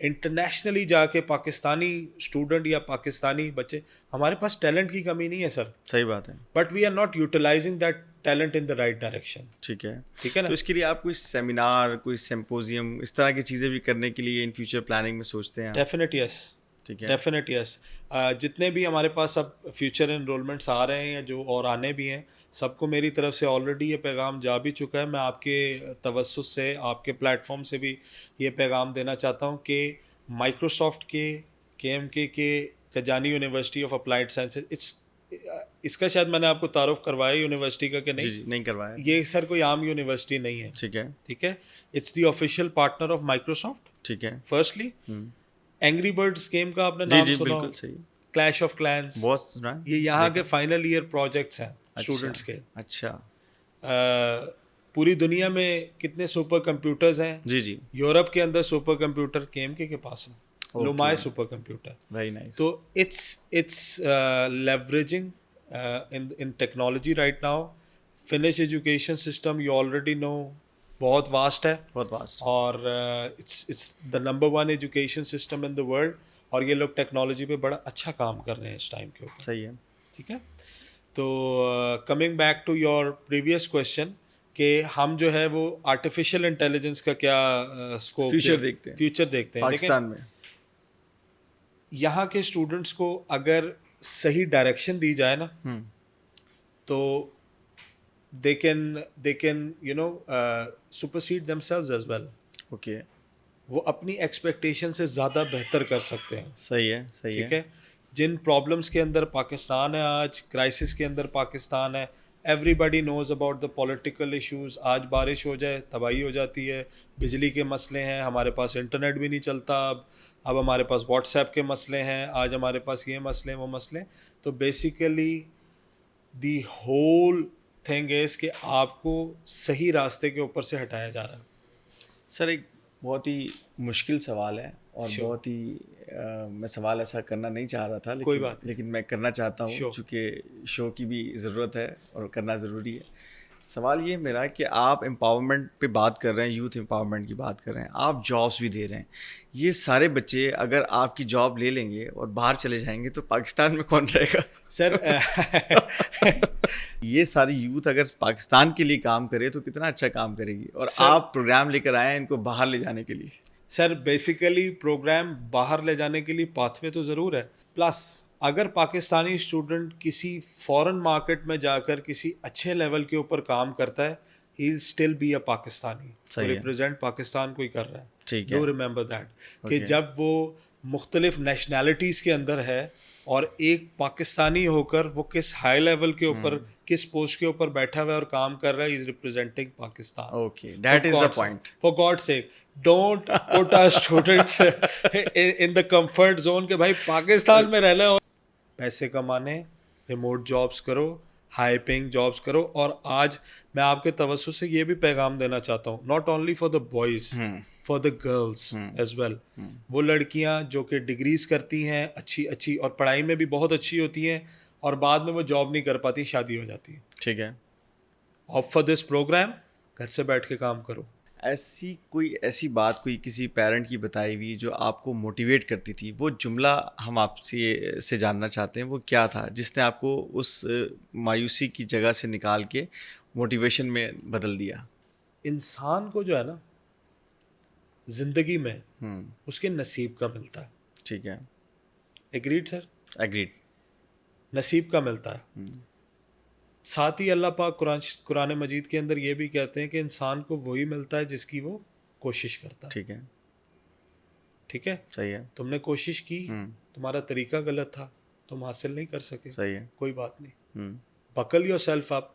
internationally جا کے Pakistani student یا پاکستانی بچے, ہمارے پاس talent کی کمی نہیں ہے سر, صحیح بات ہے. But we are not utilising that talent in the right direction. ٹھیک ہے, ٹھیک ہے نا. تو اس کے لیے آپ کوئی سیمینار, کوئی سمپوزیم, اس طرح کی چیزیں بھی کرنے کے لیے ان فیوچر پلاننگ میں سوچتے ہیں؟ ڈیفینیٹ یس, ٹھیک ہے, ڈیفینیٹ یس. جتنے بھی ہمارے پاس اب فیوچر انرولمنٹس آ رہے ہیں یا جو اور آنے بھی ہیں, سب کو میری طرف سے آلریڈی یہ پیغام جا بھی چکا ہے. میں آپ کے توسط سے, آپ کے پلیٹ فارم سے بھی یہ پیغام دینا چاہتا ہوں کہ مائکروسافٹ کے KMK کے کجانی یونیورسٹی آف اپلائیڈ سائنسز, اس کا شاید میں نے آپ کو تعارف کروایا یونیورسٹی کا کہ نہیں؟ جی نہیں کروایا. یہ سر کوئی عام یونیورسٹی نہیں ہے. ٹھیک ہے, ٹھیک ہے, it's the official partner of Microsoft. ٹھیک ہے, فرسٹلی اینگری برڈز گیم کا آپ نے جی نام جی سنا, بالکل صحیح, کلیش آف کلینس, بہت سنا ہے. یہ یہاں کے فائنل ایئر پروجیکٹس ہیں اسٹوڈنٹس کے. اچھا, پوری دنیا میں کتنے سپر کمپیوٹرز ہیں؟ جی جی, یورپ کے اندر سپر کمپیوٹر KMK کے پاس ہے, لومائے سپر کمپیوٹر. Very nice. تو it's leveraging in technology right now. Finnish education system you already know بہت واسٹ ہے, بہت واسٹ, اور it's the number one education system in the world, اور یہ لوگ ٹیکنالوجی پہ بڑا اچھا کام کر رہے ہیں اس ٹائم کے اوپر. صحیح ہے. ٹھیک ہے, تو coming back to your previous question کہ ہم جو ہے وہ آرٹیفیشیل انٹیلیجنس کا کیا اسکوپ, فیوچر دیکھتے ہیں, فیوچر دیکھتے ہیں پاکستان میں. یہاں کے اسٹوڈنٹس کو اگر صحیح ڈائریکشن دی جائے نا, تو they can you know supersede themselves as well. Okay, وہ اپنی ایکسپیکٹیشن سے زیادہ بہتر کر سکتے ہیں. صحیح ہے, صحیح ٹھیک ہے, جن پرابلمس کے اندر پاکستان ہے آج, کرائسس کے اندر پاکستان ہے, everybody knows about the political issues. آج بارش ہو جائے تباہی ہو جاتی ہے, بجلی کے مسئلے ہیں, ہمارے پاس انٹرنیٹ بھی نہیں چلتا, اب ہمارے پاس واٹس ایپ کے مسئلے ہیں, آج ہمارے پاس یہ مسئلے وہ مسئلے. تو basically the whole thing is کہ آپ کو صحیح راستے کے اوپر سے ہٹایا جا رہا ہے. سر ایک بہت ہی مشکل سوال ہے, اور بہت ہی میں سوال ایسا کرنا نہیں چاہ رہا تھا, کوئی بات, لیکن میں کرنا چاہتا ہوں چونکہ شو کی بھی ضرورت ہے اور کرنا ضروری ہے. سوال یہ میرا کہ آپ امپاورمنٹ پہ بات کر رہے ہیں, یوتھ امپاورمنٹ کی بات کر رہے ہیں, آپ جابس بھی دے رہے ہیں. یہ سارے بچے اگر آپ کی جاب لے لیں گے اور باہر چلے جائیں گے تو پاکستان میں کون رہے گا سر؟ یہ ساری یوتھ اگر پاکستان کے لیے کام کرے تو کتنا اچھا کام کرے گی, اور آپ پروگرام لے کر آئے ہیں ان کو باہر لے جانے کے لیے. سر بیسیکلی پروگرام باہر لے جانے کے لیے پاتھ وے تو ضرور ہے, پلس اگر پاکستانی اسٹوڈنٹ کسی فورن مارکیٹ میں جا کر کسی اچھے لیول کے اوپر کام کرتا ہے, he will still be a Pakistani, represent Pakistan کو ہی کر رہا ہے. ٹھیک ہے, ڈو ریمبر دیٹ کہ جب وہ مختلف نیشنلٹیز کے اندر ہے اور ایک پاکستانی ہو کر وہ کس ہائی لیول کے اوپر, کس پوسٹ کے اوپر بیٹھا ہوا ہے اور کام کر رہا ہے, is representing Pakistan. Okay, that is the point. For God sake don't put our students in the comfort zone کہ بھائی پاکستان میں رہنا, اور پیسے کمانے, ریموٹ جابس کرو, ہائی پیئنگ جابس کرو. اور آج میں آپ کے توسط سے یہ بھی پیغام دینا چاہتا ہوں, not only for the boys, for the girls as well. وہ لڑکیاں جو کہ ڈگریز کرتی ہیں اچھی اور پڑھائی میں بھی بہت اچھی ہوتی ہیں, اور بعد میں وہ جاب نہیں کر پاتی, شادی ہو جاتی ہے. ٹھیک ہے, آف فار دس پروگرام گھر سے بیٹھ کے کام کرو. ایسی بات کوئی کسی پیرنٹ کی بتائی ہوئی جو آپ کو موٹیویٹ کرتی تھی, وہ جملہ ہم آپ سے جاننا چاہتے ہیں, وہ کیا تھا جس نے آپ کو اس مایوسی کی جگہ سے نکال کے موٹیویشن میں بدل دیا؟ انسان کو جو ہے نا زندگی میں اس کے نصیب کا ملتا ہے. ٹھیک ہے, ایگریڈ سر؟ ایگریڈ. نصیب کا ملتا ہے. ساتھ ہی اللہ پاک قرآن مجید کے اندر یہ بھی کہتے ہیں کہ انسان کو وہی ملتا ہے جس کی وہ کوشش کرتا ہے. ٹھیک ہے, ٹھیک ہے, صحیح ہے. تم نے کوشش کی, تمہارا طریقہ غلط تھا, تم حاصل نہیں کر سکے, صحیح ہے, کوئی بات نہیں. بکل یور سیلف اپ,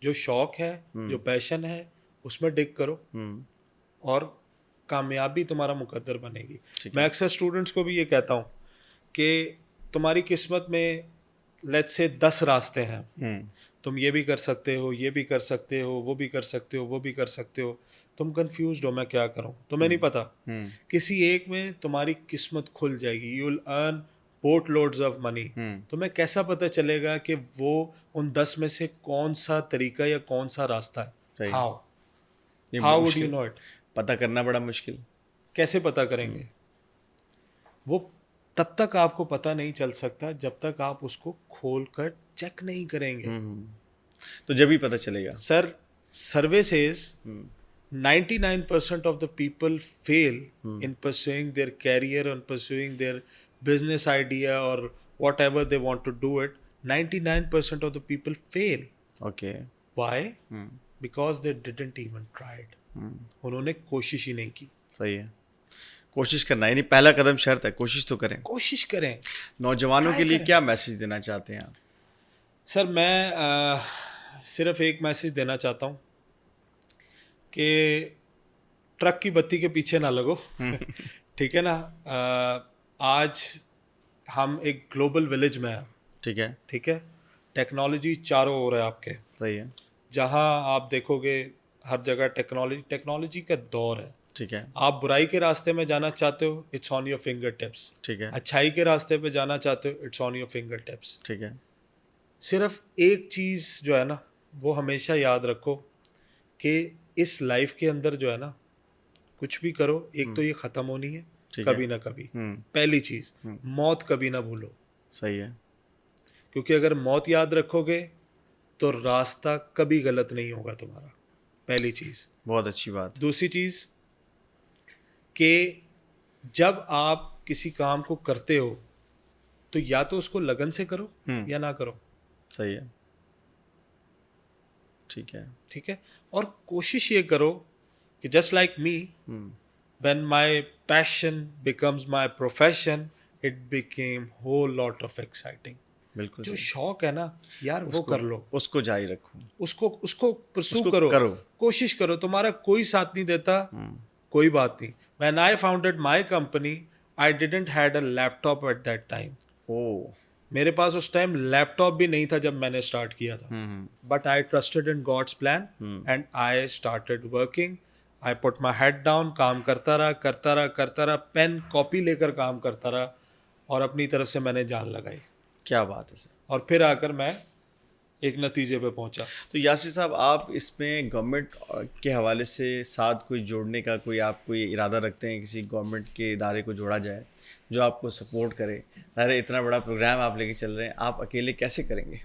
جو شوق ہے, جو پیشن ہے, اس میں ڈگ کرو, اور کامیابی تمہارا مقدر بنے گی. میں اکثر اسٹوڈنٹس کو بھی یہ کہتا ہوں کہ تمہاری قسمت میں لیٹس سے 10 راستے ہیں, تم یہ بھی کر سکتے ہو, یہ بھی کر سکتے ہو, وہ بھی کر سکتے ہو, وہ بھی کر سکتے ہو. تم کنفیوزڈ ہو میں کیا کروں, تمہیں نہیں پتا. کسی ایک میں تمہاری قسمت کھل جائے گی, you will earn boatloads of money. تمہیں کیسا پتہ چلے گا کہ وہ ان 10 میں سے کون سا طریقہ یا کون سا راستہ ہے؟ How would you know it? پتہ کرنا بڑا مشکل. کیسے پتہ کریں گے؟ وہ تب تک آپ کو پتہ نہیں چل سکتا جب تک آپ اس کو کھول کر چیک نہیں کریں گے. تو جب ہی پتہ چلے گا. سر survey says 99% of the people fail in pursuing their career and pursuing their business idea or whatever they want to do it. 99% of the people fail. Okay. Why? Because they didn't even try it. انہوں نے کوشش ہی نہیں کی. صحیح ہے. کوشش کرنا یعنی پہلا قدم شرط ہے, کوشش تو کریں. کوشش کریں. نوجوانوں کے لیے کیا میسج دینا چاہتے ہیں آپ؟ سر میں صرف ایک میسج دینا چاہتا ہوں کہ ٹرک کی بتی کے پیچھے نہ لگو. ٹھیک ہے نا. آج ہم ایک گلوبل ولیج میں ہیں. ٹھیک ہے. ٹھیک ہے. ٹیکنالوجی چاروں اور ہے آپ کے. صحیح ہے. جہاں آپ دیکھو گے ہر جگہ ٹیکنالوجی کا دور ہے. ٹھیک ہے. آپ برائی کے راستے میں جانا چاہتے ہو, it's on your finger tips. ٹھیک ہے. اچھائی کے راستے پہ جانا چاہتے ہو, it's on your finger tips. ٹھیک ہے. صرف ایک چیز جو ہے نا وہ ہمیشہ یاد رکھو کہ اس لائف کے اندر جو ہے نا کچھ بھی کرو ایک تو یہ ختم ہونی ہے کبھی نہ کبھی. پہلی چیز موت کبھی نہ بھولو. صحیح ہے. کیونکہ اگر موت یاد رکھو گے تو راستہ کبھی غلط نہیں ہوگا تمہارا. پہلی چیز. بہت اچھی بات. دوسری چیز کہ جب آپ کسی کام کو کرتے ہو تو یا تو اس کو لگن سے کرو یا نہ کرو. صحیح ہے. ٹھیک ہے. ٹھیک ہے. اور کوشش یہ کرو کہ just like me when my passion becomes my profession it became whole lot of exciting. بالکل. جو شوق ہے نا یار وہ کر لو, اس کو جاری رکھو, اس کو پرسو کرو, کوشش کرو. تمہارا کوئی ساتھ نہیں دیتا, کوئی بات نہیں. When I founded my company, I didn't had a laptop at that time. میرے پاس اس ٹائم لیپ ٹاپ بھی نہیں تھا جب میں نے اسٹارٹ کیا تھا. But I trusted in God's plan and I started working. I put my head down, کام کرتا رہا, پین کاپی لے کر کام کرتا رہا اور اپنی طرف سے میں نے جان لگائی. کیا بات ہے سر. اور پھر آ کر میں ایک نتیجے پہ پہنچا. تو یاسر صاحب آپ اس میں گورنمنٹ کے حوالے سے ساتھ کوئی جوڑنے کا آپ کوئی ارادہ رکھتے ہیں, کسی گورنمنٹ کے ادارے کو جوڑا جائے جو آپ کو سپورٹ کرے؟ ارے اتنا بڑا پروگرام آپ لے کے چل رہے ہیں, آپ اکیلے کیسے کریں گے؟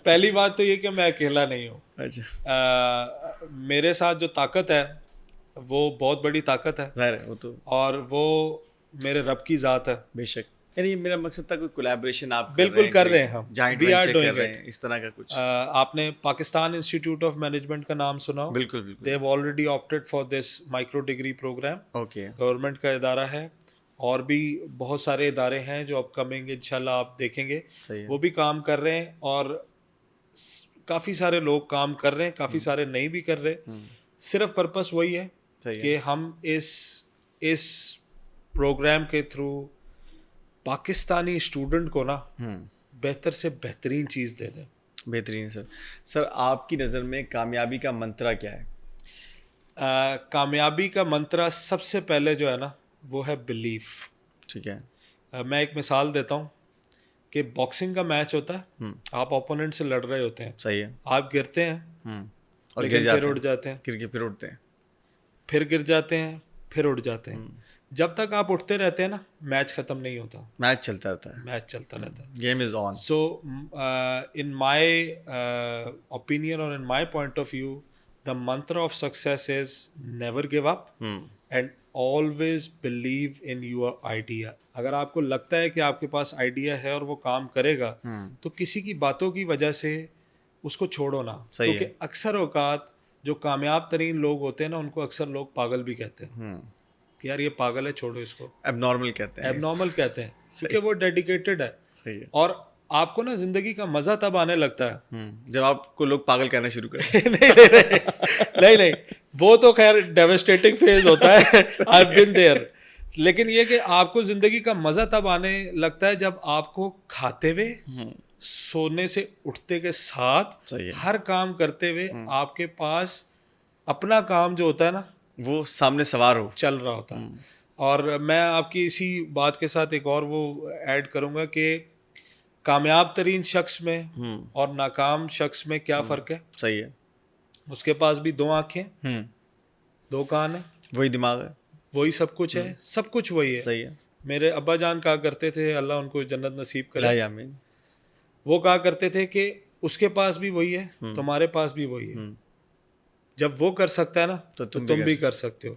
پہلی بات تو یہ کہ میں اکیلا نہیں ہوں. اچھا. میرے ساتھ جو طاقت ہے وہ بہت بڑی طاقت ہے. ظاہر ہے وہ تو, اور وہ میرے رب کی ذات ہے. بے شک. یعنی میرا مقصد تھا کوئی کولیبریشن آپ بالکل کر رہے ہیں, ہم جوائنٹ وینچر کر رہے ہیں, اس طرح کا کچھ. آپ نے پاکستان انسٹیٹیوٹ آف مینجمنٹ کا نام سنا ہو؟ بالکل بالکل. They have already opted for this micro degree program. Okay. Government کا ادارہ ہے, اور بھی بہت سارے ادارے ہیں جو اپ کمنگ انشاءاللہ آپ دیکھیں گے, وہ بھی کام کر رہے ہیں. اور کافی سارے لوگ کام کر رہے ہیں, کافی سارے نہیں بھی کر رہے. صرف پرپس وہی ہے کہ ہم اس پروگرام کے تھرو پاکستانی اسٹوڈنٹ کو نا بہتر سے بہترین چیز دے دیں. بہترین. سر آپ کی نظر میں کامیابی کا منترا کیا ہے؟ کامیابی کا منترا سب سے پہلے جو ہے نا وہ ہے بلیف. ٹھیک ہے. میں ایک مثال دیتا ہوں کہ باکسنگ کا میچ ہوتا ہے, آپ اوپوننٹ سے لڑ رہے ہوتے ہیں. صحیح ہے. آپ گرتے ہیں اور پھر اٹھ جاتے ہیں, پھر اٹھتے ہیں, پھر گر جاتے ہیں, پھر اٹھ جاتے ہیں. جب تک آپ اٹھتے رہتے ہیں نا میچ ختم نہیں ہوتا, میچ چلتا رہتا ہے, میچ چلتا رہتا ہے. Game is on. So in my opinion اور in my point of view the mantra of success is never give up and always believe in your idea. اگر آپ کو لگتا ہے کہ آپ کے پاس آئیڈیا ہے اور وہ کام کرے گا تو کسی کی باتوں کی وجہ سے اس کو چھوڑو نا. کیونکہ اکثر اوقات جو کامیاب ترین لوگ ہوتے ہیں نا ان کو اکثر لوگ پاگل بھی کہتے ہیں کہ یار یہ پاگل ہے, چھوڑو اس کو. ایب نارمل کہتے ہیں. ایب نارمل کہتے ہیں کیونکہ وہ ڈیڈیکیٹڈ ہے. صحیح ہے. اور آپ کو نا زندگی کا مزہ تب آنے لگتا ہے جب آپ کو لوگ پاگل کہنا شروع کریں. نہیں, وہ تو خیر ڈیوسٹیٹنگ فیز ہوتا ہے, I've been there. لیکن یہ کہ آپ کو زندگی کا مزہ تب آنے لگتا ہے جب آپ کو کھاتے ہوئے, سونے سے اٹھتے کے ساتھ, ہر کام کرتے ہوئے آپ کے پاس اپنا کام جو ہوتا ہے نا وہ سامنے سوار ہو, چل رہا ہوتا ہے. اور میں آپ کی اسی بات کے ساتھ ایک اور وہ ایڈ کروں گا کہ کامیاب ترین شخص میں اور ناکام شخص میں کیا فرق ہے؟ صحیح ہے. اس کے پاس بھی 2 آنکھیں, 2 کان ہیں, وہی دماغ ہے, وہی سب کچھ ہے, سب کچھ وہی ہے. صحیح ہے. میرے ابا جان کہا کرتے تھے, اللہ ان کو جنت نصیب کرے, لا آمین. وہ کہا کرتے تھے کہ اس کے پاس بھی وہی ہے, تمہارے پاس بھی وہی ہے. جب وہ کر سکتا ہے نا تو تم بھی کر سکتے ہو.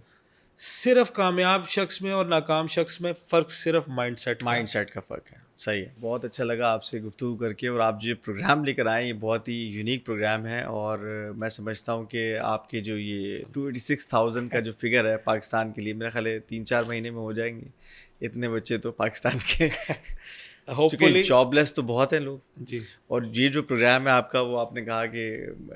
صرف کامیاب شخص میں اور ناکام شخص میں فرق صرف مائنڈ سیٹ کا فرق ہے. صحیح ہے. بہت اچھا لگا آپ سے گفتگو کر کے, اور آپ جو پروگرام لے کر آئے یہ بہت ہی یونیک پروگرام ہے, اور میں سمجھتا ہوں کہ آپ کے جو یہ 286,000 کا جو فگر ہے پاکستان کے لیے, میرا خیال ہے 3-4 مہینے میں ہو جائیں گے اتنے بچے تو پاکستان کے. چونکہ جاب لیس تو بہت ہیں لوگ جی. اور یہ جو پروگرام ہے آپ کا, وہ آپ نے کہا کہ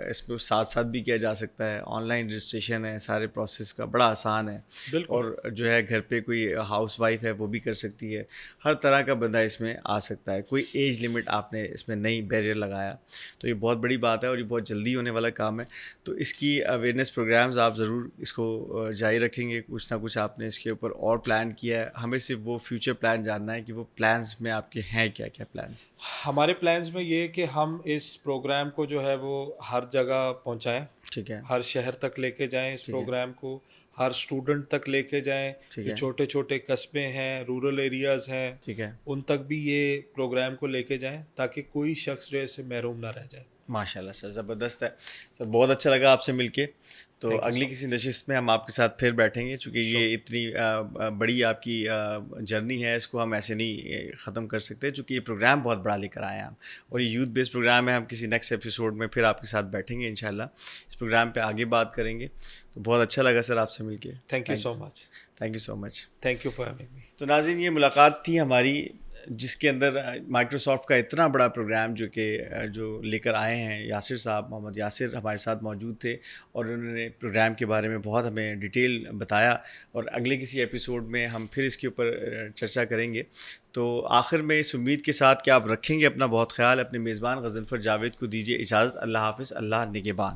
اس میں ساتھ ساتھ بھی کیا جا سکتا ہے, آن لائن رجسٹریشن ہے, سارے پروسیس کا بڑا آسان ہے. اور جو ہے گھر پہ کوئی ہاؤس وائف ہے وہ بھی کر سکتی ہے, ہر طرح کا بندہ اس میں آ سکتا ہے, کوئی ایج لمٹ آپ نے اس میں نئی بیریئر لگایا, تو یہ بہت بڑی بات ہے اور یہ بہت جلدی ہونے والا کام ہے. تو اس کی اویئرنیس پروگرامز آپ ضرور اس کو جاری رکھیں گے, کچھ نہ کچھ آپ نے اس کے اوپر اور پلان کیا ہے. ہمیں صرف وہ فیوچر پلان جاننا ہے کہ وہ پلانز میں آپ کے ہیں کیا کیا پلانز. ہمارے پلانز میں یہ کہ ہم اس پروگرام کو جو ہے وہ ہر جگہ پہنچائیں. ٹھیک ہے. ہر شہر تک لے کے جائیں اس پروگرام کو, ہر اسٹوڈنٹ تک لے کے جائیں. جو چھوٹے چھوٹے قصبے ہیں, رورل ایریاز ہیں, ٹھیک ہے, ان تک بھی یہ پروگرام کو لے کے جائیں تاکہ کوئی شخص جو ہے اس سے محروم نہ رہ جائے. ماشاء اللہ سر, زبردست ہے سر, بہت اچھا لگا آپ سے مل کے. تو اگلی کسی نشست میں ہم آپ کے ساتھ پھر بیٹھیں گے, چونکہ یہ اتنی بڑی آپ کی جرنی ہے, اس کو ہم ایسے نہیں ختم کر سکتے, چونکہ یہ پروگرام بہت بڑا لے کر آئے ہیں ہم, اور یہ یوتھ بیس پروگرام ہے. ہم کسی نیکسٹ ایپیسوڈ میں پھر آپ کے ساتھ بیٹھیں گے انشاءاللہ, اس پروگرام پہ آگے بات کریں گے. تو بہت اچھا لگا سر آپ سے مل کے. Thank you so much. Thank you so much. Thank you for having me. تو ناظرین, یہ ملاقات تھی ہماری جس کے اندر مائیکروسافٹ کا اتنا بڑا پروگرام جو لے کر آئے ہیں. یاسر صاحب, محمد یاسر ہمارے ساتھ موجود تھے, اور انہوں نے پروگرام کے بارے میں بہت ہمیں ڈیٹیل بتایا, اور اگلے کسی ایپیسوڈ میں ہم پھر اس کے اوپر چرچا کریں گے. تو آخر میں اس امید کے ساتھ کہ آپ رکھیں گے اپنا بہت خیال, اپنے میزبان غضنفر جاوید کو دیجیے اجازت. اللہ حافظ, اللہ نگہبان.